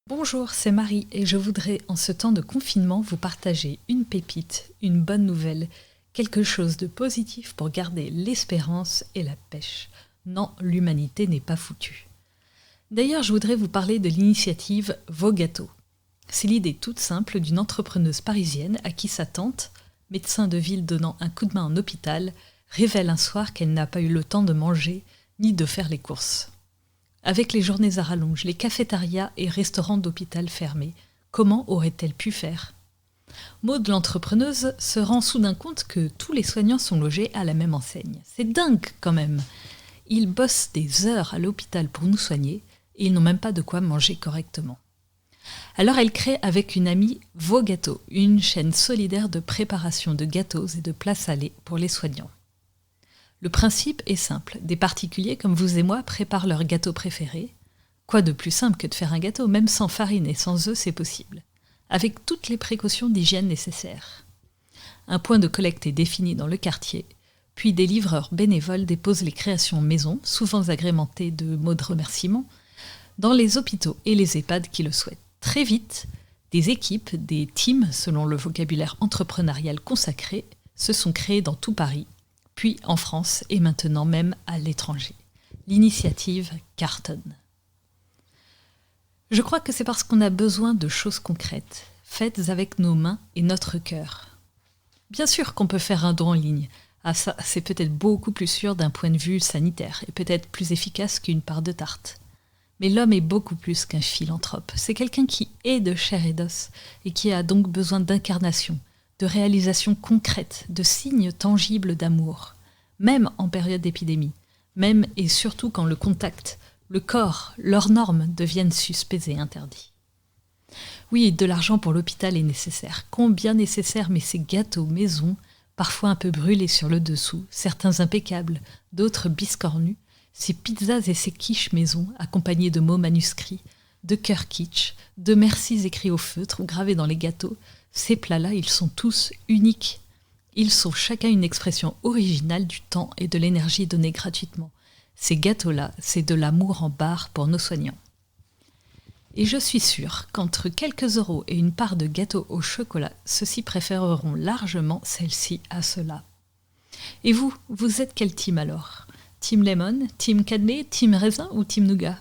Bonjour, c'est Marie et je voudrais en ce temps de confinement vous partager une pépite, une bonne nouvelle, quelque chose de positif pour garder l'espérance et la pêche. Non, l'humanité n'est pas foutue. D'ailleurs, je voudrais vous parler de l'initiative Vos Gâteaux. C'est l'idée toute simple d'une entrepreneuse parisienne à qui sa tante, médecin de ville donnant un coup de main en hôpital, révèle un soir qu'elle n'a pas eu le temps de manger ni de faire les courses. Avec les journées à rallonge, les cafétérias et restaurants d'hôpital fermés, comment aurait-elle pu faire ? Maud, l'entrepreneuse, se rend soudain compte que tous les soignants sont logés à la même enseigne. C'est dingue quand même. Ils bossent des heures à l'hôpital pour nous soigner et ils n'ont même pas de quoi manger correctement. Alors elle crée avec une amie Vos Gâteaux, une chaîne solidaire de préparation de gâteaux et de plats salés pour les soignants. Le principe est simple, des particuliers comme vous et moi préparent leur gâteau préféré. Quoi de plus simple que de faire un gâteau, même sans farine et sans œufs, c'est possible, avec toutes les précautions d'hygiène nécessaires. Un point de collecte est défini dans le quartier, puis des livreurs bénévoles déposent les créations maison, souvent agrémentées de mots de remerciement, dans les hôpitaux et les EHPAD qui le souhaitent. Très vite, des équipes, des teams, selon le vocabulaire entrepreneurial consacré, se sont créées dans tout Paris, puis en France et maintenant même à l'étranger. L'initiative cartonne. Je crois que c'est parce qu'on a besoin de choses concrètes, faites avec nos mains et notre cœur. Bien sûr qu'on peut faire un don en ligne. Ah ça, c'est peut-être beaucoup plus sûr d'un point de vue sanitaire et peut-être plus efficace qu'une part de tarte. Mais l'homme est beaucoup plus qu'un philanthrope. C'est quelqu'un qui est de chair et d'os et qui a donc besoin d'incarnation, de réalisation concrète, de signes tangibles d'amour, même en période d'épidémie, même et surtout quand le contact, le corps, leurs normes deviennent suspects et interdits. Oui, de l'argent pour l'hôpital est nécessaire. Combien nécessaire, mais ces gâteaux maison, parfois un peu brûlés sur le dessous, certains impeccables, d'autres biscornus, ces pizzas et ces quiches maison, accompagnés de mots manuscrits, de cœurs kitsch, de merci écrits au feutre ou gravés dans les gâteaux, ces plats-là, ils sont tous uniques. Ils sont chacun une expression originale du temps et de l'énergie donnée gratuitement. Ces gâteaux-là, c'est de l'amour en barre pour nos soignants. Et je suis sûre qu'entre quelques euros et une part de gâteau au chocolat, ceux-ci préféreront largement celle-ci à cela. Et vous êtes quel team alors ? Team Lemon, Team Cannelé, Team Raisin ou Team Nougat ?